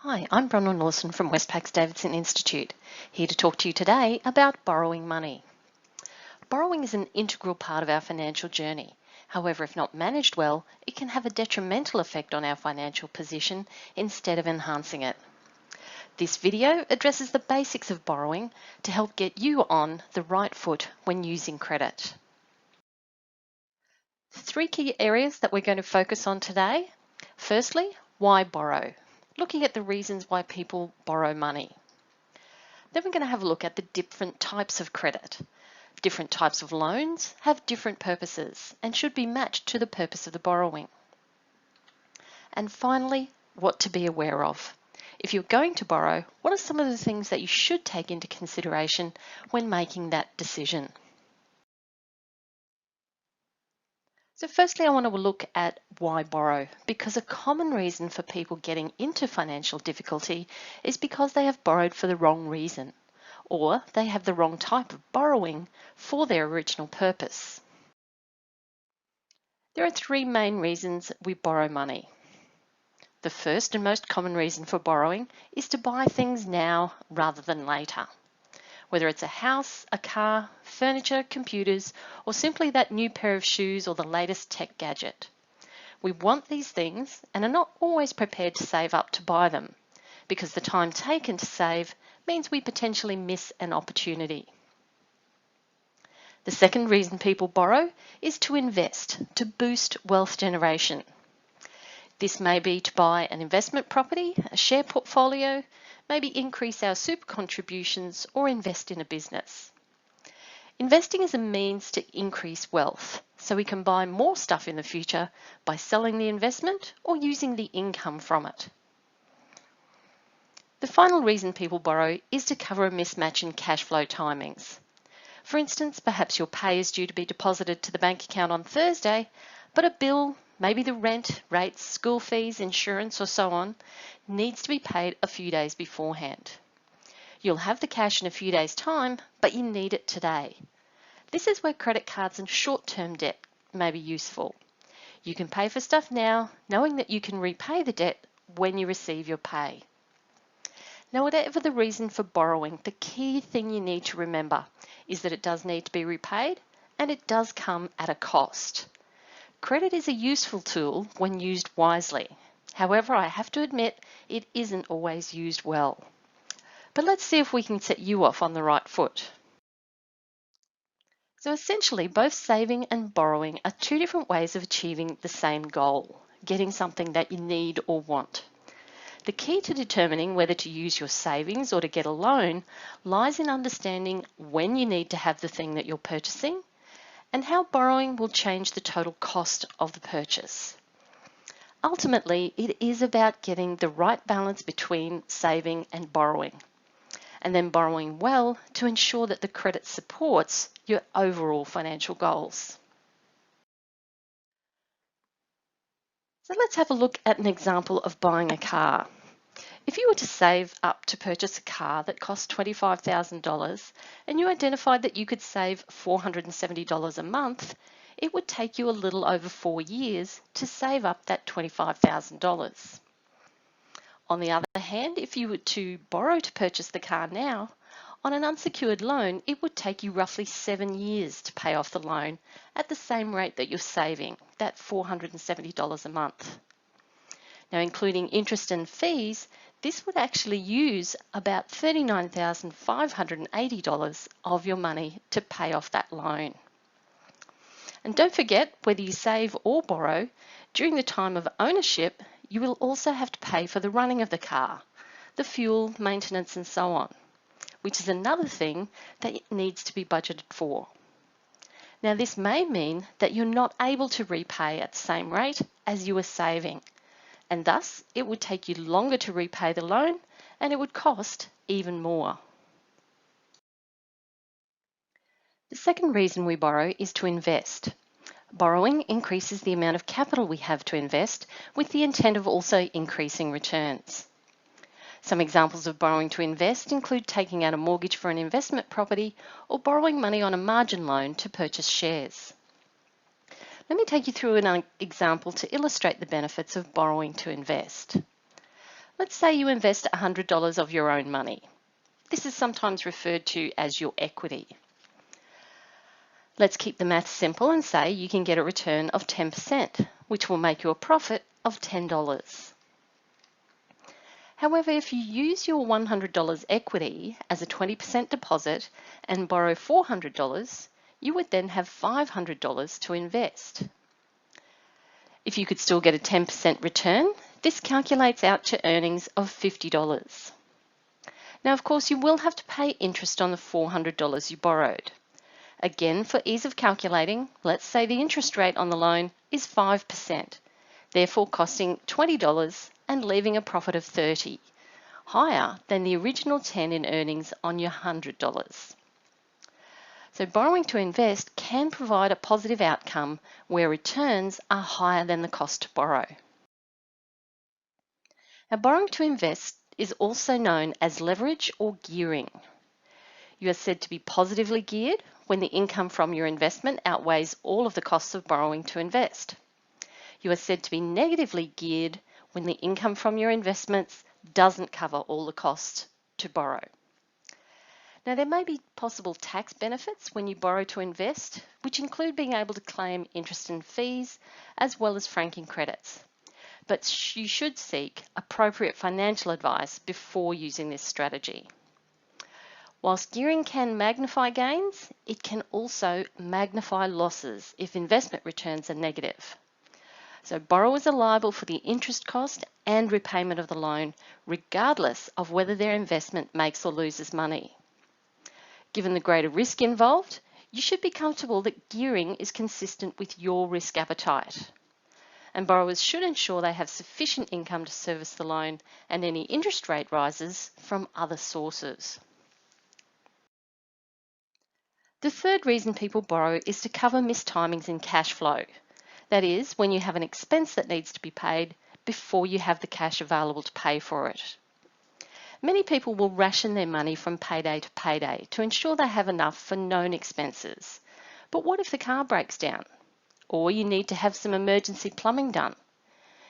Hi, I'm Bronwyn Lawson from Westpac's Davidson Institute, here to talk to you today about borrowing money. Borrowing is an integral part of our financial journey. However, if not managed well, it can have a detrimental effect on our financial position instead of enhancing it. This video addresses the basics of borrowing to help get you on the right foot when using credit. Three key areas that we're going to focus on today. Firstly, why borrow? Looking at the reasons why people borrow money. Then we're going to have a look at the different types of credit. Different types of loans have different purposes and should be matched to the purpose of the borrowing. And finally, what to be aware of. If you're going to borrow, what are some of the things that you should take into consideration when making that decision? So firstly, I want to look at why borrow, because a common reason for people getting into financial difficulty is because they have borrowed for the wrong reason, or they have the wrong type of borrowing for their original purpose. There are three main reasons we borrow money. The first and most common reason for borrowing is to buy things now rather than later. Whether it's a house, a car, furniture, computers, or simply that new pair of shoes or the latest tech gadget. We want these things and are not always prepared to save up to buy them, because the time taken to save means we potentially miss an opportunity. The second reason people borrow is to invest, to boost wealth generation. This may be to buy an investment property, a share portfolio, maybe increase our super contributions or invest in a business. Investing is a means to increase wealth, so we can buy more stuff in the future by selling the investment or using the income from it. The final reason people borrow is to cover a mismatch in cash flow timings. For instance, perhaps your pay is due to be deposited to the bank account on Thursday, but a bill, maybe the rent, rates, school fees, insurance, or so on, needs to be paid a few days beforehand. You'll have the cash in a few days' time, but you need it today. This is where credit cards and short-term debt may be useful. You can pay for stuff now, knowing that you can repay the debt when you receive your pay. Now, whatever the reason for borrowing, the key thing you need to remember is that it does need to be repaid and it does come at a cost. Credit is a useful tool when used wisely. However, I have to admit it isn't always used well. But let's see if we can set you off on the right foot. So essentially, both saving and borrowing are two different ways of achieving the same goal, getting something that you need or want. The key to determining whether to use your savings or to get a loan lies in understanding when you need to have the thing that you're purchasing and how borrowing will change the total cost of the purchase. Ultimately, it is about getting the right balance between saving and borrowing, and then borrowing well to ensure that the credit supports your overall financial goals. So let's have a look at an example of buying a car. If you were to save up to purchase a car that cost $25,000 and you identified that you could save $470 a month, it would take you a little over 4 years to save up that $25,000. On the other hand, if you were to borrow to purchase the car now, on an unsecured loan, it would take you roughly 7 years to pay off the loan at the same rate that you're saving, that $470 a month. Now, including interest and fees, this would actually use about $39,580 of your money to pay off that loan. And don't forget, whether you save or borrow, during the time of ownership, you will also have to pay for the running of the car, the fuel, maintenance, and so on, which is another thing that needs to be budgeted for. Now, this may mean that you're not able to repay at the same rate as you were saving, and thus it would take you longer to repay the loan and it would cost even more. The second reason we borrow is to invest. Borrowing increases the amount of capital we have to invest with the intent of also increasing returns. Some examples of borrowing to invest include taking out a mortgage for an investment property or borrowing money on a margin loan to purchase shares. Let me take you through an example to illustrate the benefits of borrowing to invest. Let's say you invest $100 of your own money. This is sometimes referred to as your equity. Let's keep the maths simple and say you can get a return of 10%, which will make you a profit of $10. However, if you use your $100 equity as a 20% deposit and borrow $400, you would then have $500 to invest. If you could still get a 10% return, this calculates out to earnings of $50. Now, of course, you will have to pay interest on the $400 you borrowed. Again, for ease of calculating, let's say the interest rate on the loan is 5%, therefore costing $20 and leaving a profit of $30, higher than the original $10 in earnings on your $100. So borrowing to invest can provide a positive outcome where returns are higher than the cost to borrow. Now, borrowing to invest is also known as leverage or gearing. You are said to be positively geared when the income from your investment outweighs all of the costs of borrowing to invest. You are said to be negatively geared when the income from your investments doesn't cover all the costs to borrow. Now, there may be possible tax benefits when you borrow to invest, which include being able to claim interest and fees, as well as franking credits. But you should seek appropriate financial advice before using this strategy. Whilst gearing can magnify gains, it can also magnify losses if investment returns are negative. So borrowers are liable for the interest cost and repayment of the loan, regardless of whether their investment makes or loses money. Given the greater risk involved, you should be comfortable that gearing is consistent with your risk appetite. And borrowers should ensure they have sufficient income to service the loan and any interest rate rises from other sources. The third reason people borrow is to cover mistimings in cash flow. That is, when you have an expense that needs to be paid before you have the cash available to pay for it. Many people will ration their money from payday to payday to ensure they have enough for known expenses. But what if the car breaks down? Or you need to have some emergency plumbing done?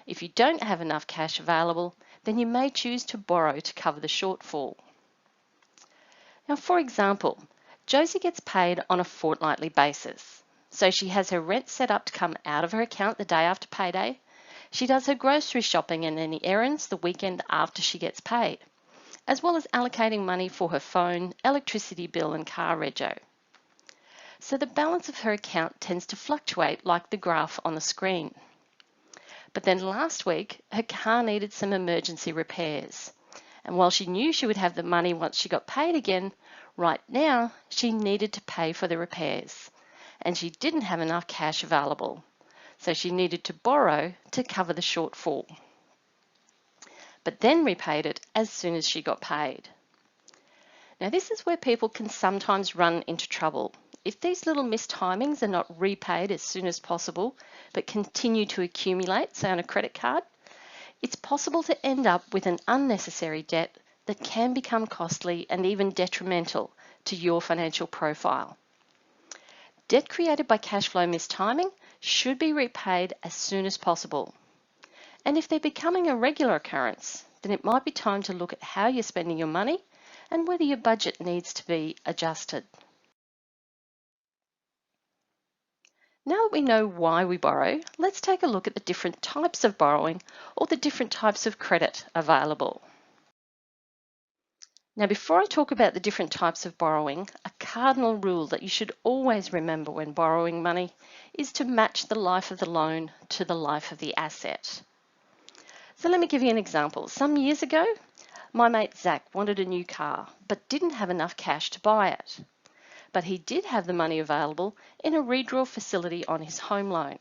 If you don't have enough cash available, then you may choose to borrow to cover the shortfall. Now, for example, Josie gets paid on a fortnightly basis. So she has her rent set up to come out of her account the day after payday. She does her grocery shopping and any errands the weekend after she gets paid, as well as allocating money for her phone, electricity bill and car rego. So the balance of her account tends to fluctuate like the graph on the screen. But then last week, her car needed some emergency repairs. And while she knew she would have the money once she got paid again, right now she needed to pay for the repairs. And she didn't have enough cash available. So she needed to borrow to cover the shortfall. But then repaid it as soon as she got paid. Now this is where people can sometimes run into trouble. If these little mistimings are not repaid as soon as possible, but continue to accumulate, say on a credit card, it's possible to end up with an unnecessary debt that can become costly and even detrimental to your financial profile. Debt created by cash flow mistiming should be repaid as soon as possible. And if they're becoming a regular occurrence, then it might be time to look at how you're spending your money and whether your budget needs to be adjusted. Now that we know why we borrow, let's take a look at the different types of borrowing or the different types of credit available. Now, before I talk about the different types of borrowing, a cardinal rule that you should always remember when borrowing money is to match the life of the loan to the life of the asset. So let me give you an example. Some years ago, my mate Zach wanted a new car, but didn't have enough cash to buy it. But he did have the money available in a redraw facility on his home loan.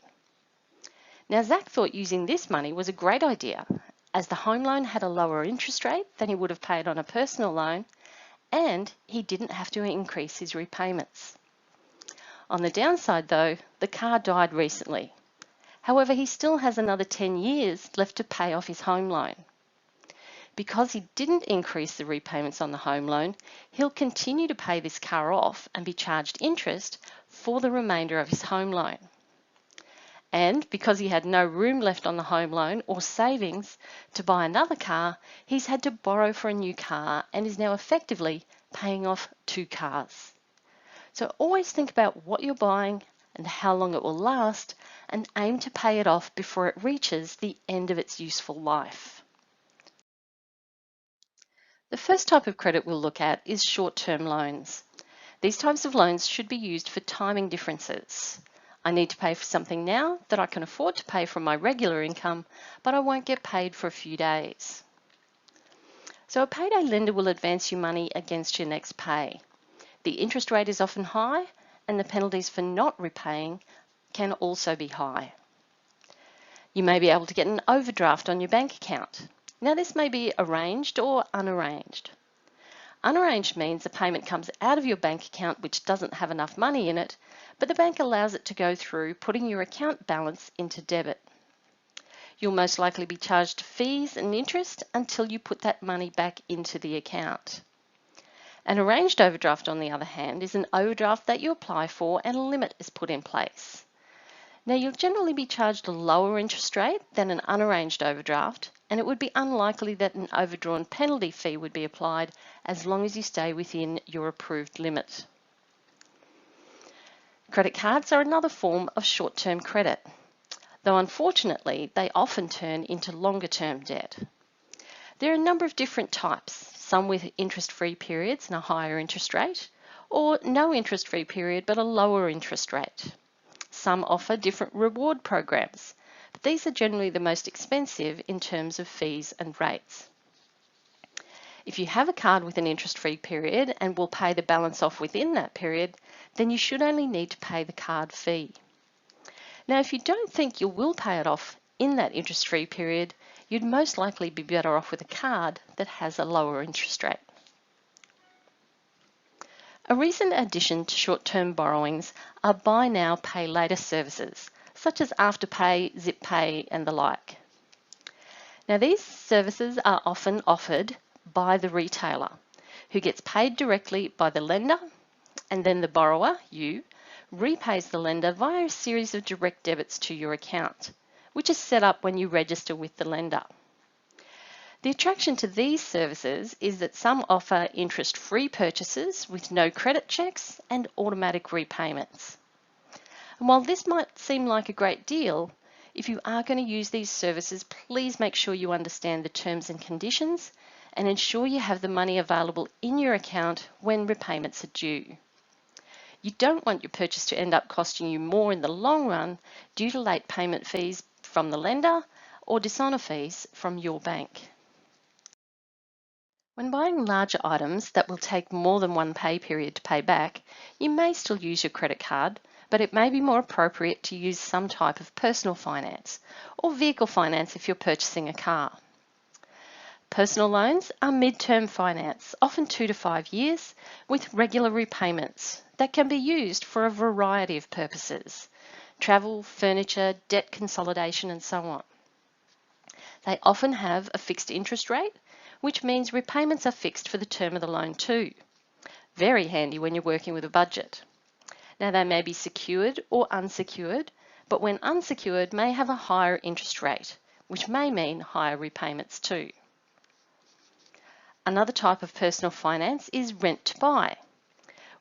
Now, Zach thought using this money was a great idea, as the home loan had a lower interest rate than he would have paid on a personal loan, and he didn't have to increase his repayments. On the downside though, the car died recently. However, he still has another 10 years left to pay off his home loan. Because he didn't increase the repayments on the home loan, he'll continue to pay this car off and be charged interest for the remainder of his home loan. And because he had no room left on the home loan or savings to buy another car, he's had to borrow for a new car and is now effectively paying off two cars. So always think about what you're buying and how long it will last, and aim to pay it off before it reaches the end of its useful life. The first type of credit we'll look at is short-term loans. These types of loans should be used for timing differences. I need to pay for something now that I can afford to pay from my regular income, but I won't get paid for a few days. So a payday lender will advance you money against your next pay. The interest rate is often high, and the penalties for not repaying can also be high. You may be able to get an overdraft on your bank account. Now this may be arranged or unarranged. Unarranged means a payment comes out of your bank account which doesn't have enough money in it, but the bank allows it to go through, putting your account balance into debit. You'll most likely be charged fees and interest until you put that money back into the account. An arranged overdraft, on the other hand, is an overdraft that you apply for and a limit is put in place. Now, you'll generally be charged a lower interest rate than an unarranged overdraft, and it would be unlikely that an overdrawn penalty fee would be applied as long as you stay within your approved limit. Credit cards are another form of short-term credit, though unfortunately they often turn into longer-term debt. There are a number of different types, some with interest-free periods and a higher interest rate, or no interest-free period but a lower interest rate. Some offer different reward programs, but these are generally the most expensive in terms of fees and rates. If you have a card with an interest-free period and will pay the balance off within that period, then you should only need to pay the card fee. Now, if you don't think you will pay it off in that interest-free period, you'd most likely be better off with a card that has a lower interest rate. A recent addition to short-term borrowings are buy now, pay later services, such as Afterpay, ZipPay, and the like. Now, these services are often offered by the retailer, who gets paid directly by the lender, and then the borrower, you, repays the lender via a series of direct debits to your account, which is set up when you register with the lender. The attraction to these services is that some offer interest-free purchases with no credit checks and automatic repayments. And while this might seem like a great deal, if you are going to use these services, please make sure you understand the terms and conditions and ensure you have the money available in your account when repayments are due. You don't want your purchase to end up costing you more in the long run due to late payment fees from the lender or dishonor fees from your bank. When buying larger items that will take more than one pay period to pay back, you may still use your credit card, but it may be more appropriate to use some type of personal finance or vehicle finance if you're purchasing a car. Personal loans are mid-term finance, often 2 to 5 years, with regular repayments that can be used for a variety of purposes: travel, furniture, debt consolidation, and so on. They often have a fixed interest rate, which means repayments are fixed for the term of the loan too. Very handy when you're working with a budget. Now, they may be secured or unsecured, but when unsecured may have a higher interest rate, which may mean higher repayments too. Another type of personal finance is rent to buy.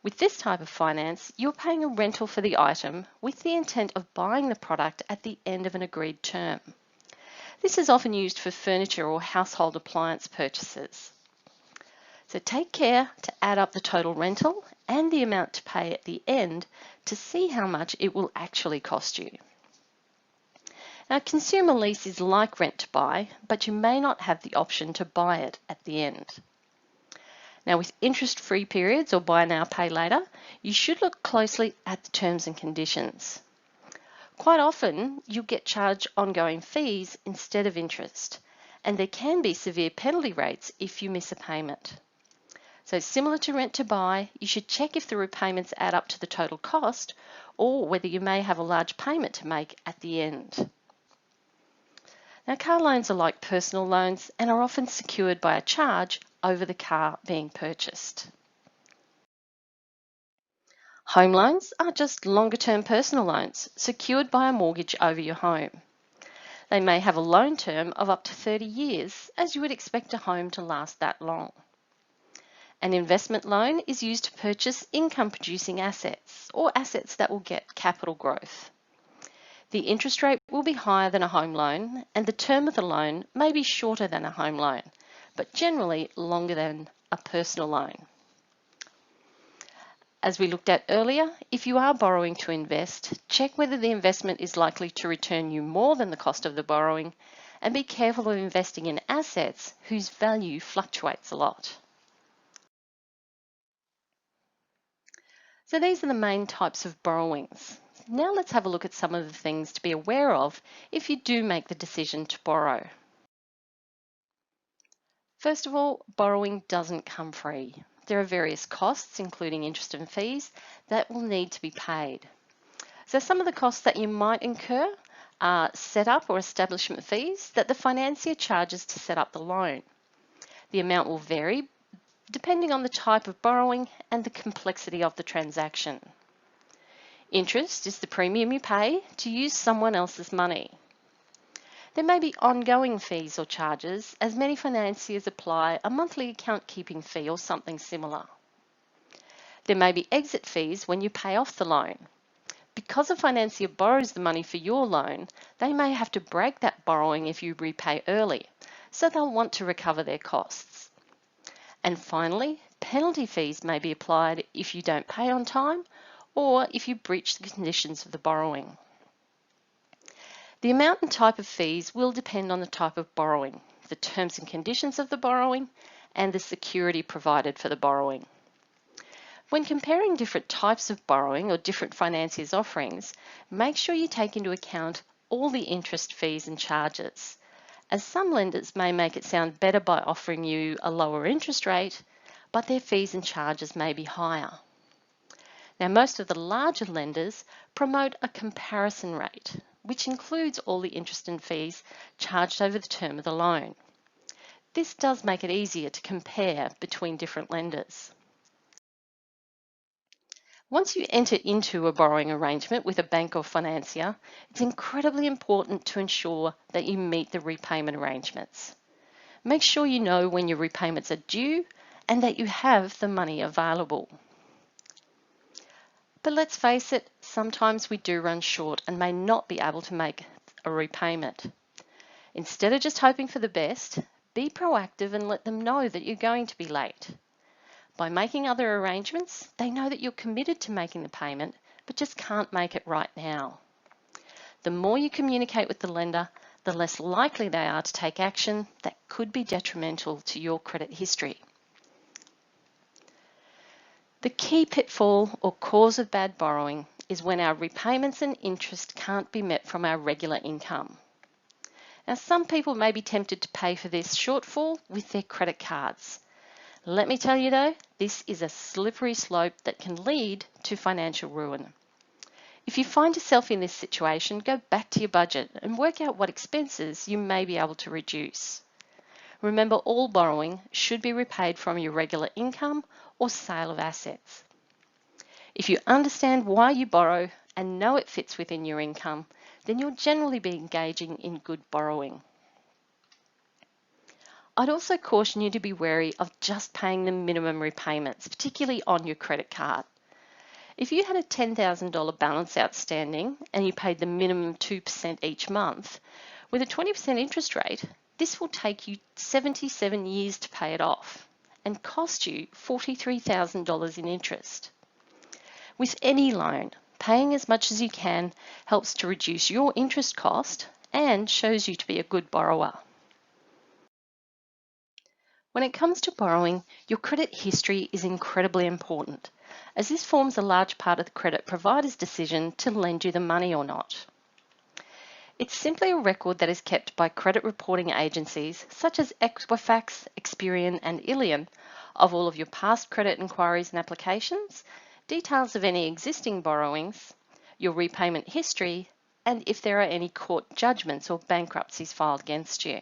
With this type of finance, you're paying a rental for the item with the intent of buying the product at the end of an agreed term. This is often used for furniture or household appliance purchases. So take care to add up the total rental and the amount to pay at the end to see how much it will actually cost you. Now, consumer lease is like rent to buy, but you may not have the option to buy it at the end. Now, with interest-free periods or buy now, pay later, you should look closely at the terms and conditions. Quite often, you'll get charged ongoing fees instead of interest, and there can be severe penalty rates if you miss a payment. So similar to rent to buy, you should check if the repayments add up to the total cost or whether you may have a large payment to make at the end. Now, car loans are like personal loans and are often secured by a charge over the car being purchased. Home loans are just longer-term personal loans secured by a mortgage over your home. They may have a loan term of up to 30 years, as you would expect a home to last that long. An investment loan is used to purchase income-producing assets or assets that will get capital growth. The interest rate will be higher than a home loan, and the term of the loan may be shorter than a home loan, but generally longer than a personal loan. As we looked at earlier, if you are borrowing to invest, check whether the investment is likely to return you more than the cost of the borrowing, and be careful of investing in assets whose value fluctuates a lot. So these are the main types of borrowings. Now let's have a look at some of the things to be aware of if you do make the decision to borrow. First of all, borrowing doesn't come free. There are various costs, including interest and fees, that will need to be paid. So some of the costs that you might incur are setup or establishment fees that the financier charges to set up the loan. The amount will vary depending on the type of borrowing and the complexity of the transaction. Interest is the premium you pay to use someone else's money. There may be ongoing fees or charges, as many financiers apply a monthly account keeping fee or something similar. There may be exit fees when you pay off the loan. Because a financier borrows the money for your loan, they may have to break that borrowing if you repay early, so they'll want to recover their costs. And finally, penalty fees may be applied if you don't pay on time or if you breach the conditions of the borrowing. The amount and type of fees will depend on the type of borrowing, the terms and conditions of the borrowing, and the security provided for the borrowing. When comparing different types of borrowing or different financiers' offerings, make sure you take into account all the interest fees and charges, as some lenders may make it sound better by offering you a lower interest rate, but their fees and charges may be higher. Now, most of the larger lenders promote a comparison rate, which includes all the interest and fees charged over the term of the loan. This does make it easier to compare between different lenders. Once you enter into a borrowing arrangement with a bank or financier, it's incredibly important to ensure that you meet the repayment arrangements. Make sure you know when your repayments are due and that you have the money available. But let's face it, sometimes we do run short and may not be able to make a repayment. Instead of just hoping for the best, be proactive and let them know that you're going to be late. By making other arrangements, they know that you're committed to making the payment, but just can't make it right now. The more you communicate with the lender, the less likely they are to take action that could be detrimental to your credit history. The key pitfall or cause of bad borrowing is when our repayments and interest can't be met from our regular income. Now, some people may be tempted to pay for this shortfall with their credit cards. Let me tell you though, this is a slippery slope that can lead to financial ruin. If you find yourself in this situation, go back to your budget and work out what expenses you may be able to reduce. Remember, all borrowing should be repaid from your regular income or sale of assets. If you understand why you borrow and know it fits within your income, then you'll generally be engaging in good borrowing. I'd also caution you to be wary of just paying the minimum repayments, particularly on your credit card. If you had a $10,000 balance outstanding and you paid the minimum 2% each month, with a 20% interest rate, this will take you 77 years to pay it off and cost you $43,000 in interest. With any loan, paying as much as you can helps to reduce your interest cost and shows you to be a good borrower. When it comes to borrowing, your credit history is incredibly important, as this forms a large part of the credit provider's decision to lend you the money or not. It's simply a record that is kept by credit reporting agencies such as Equifax, Experian and Ilion of all of your past credit inquiries and applications, details of any existing borrowings, your repayment history, and if there are any court judgments or bankruptcies filed against you.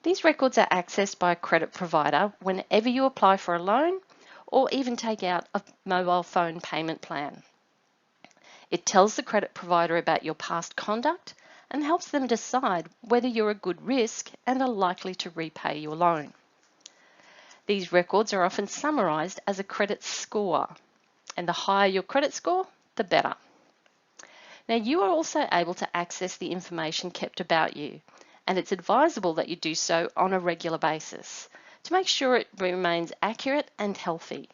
These records are accessed by a credit provider whenever you apply for a loan or even take out a mobile phone payment plan. It tells the credit provider about your past conduct and helps them decide whether you're a good risk and are likely to repay your loan. These records are often summarised as a credit score, and the higher your credit score, the better. Now, you are also able to access the information kept about you, and it's advisable that you do so on a regular basis to make sure it remains accurate and healthy.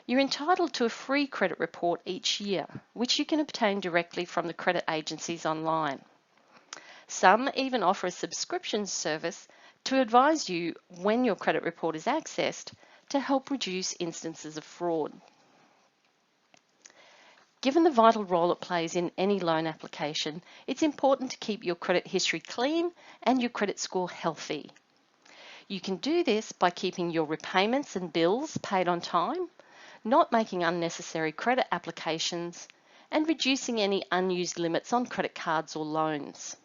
You're entitled to a free credit report each year, which you can obtain directly from the credit agencies online. Some even offer a subscription service to advise you when your credit report is accessed to help reduce instances of fraud. Given the vital role it plays in any loan application, it's important to keep your credit history clean and your credit score healthy. You can do this by keeping your repayments and bills paid on time, not making unnecessary credit applications, and reducing any unused limits on credit cards or loans.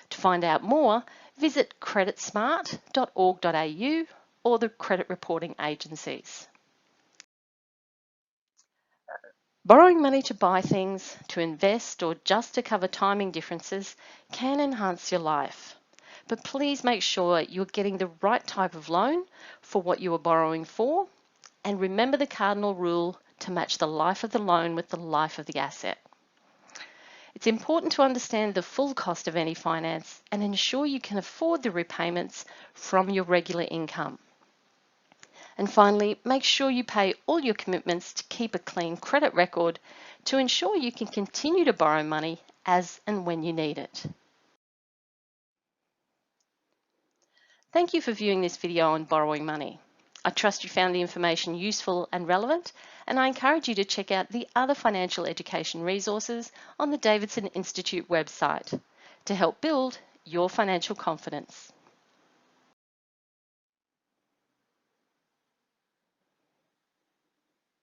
To find out more, visit creditsmart.org.au or the credit reporting agencies. Borrowing money to buy things, to invest, or just to cover timing differences can enhance your life. But please make sure you're getting the right type of loan for what you are borrowing for, and remember the cardinal rule to match the life of the loan with the life of the asset. It's important to understand the full cost of any finance and ensure you can afford the repayments from your regular income. And finally, make sure you pay all your commitments to keep a clean credit record to ensure you can continue to borrow money as and when you need it. Thank you for viewing this video on borrowing money. I trust you found the information useful and relevant, and I encourage you to check out the other financial education resources on the Davidson Institute website to help build your financial confidence.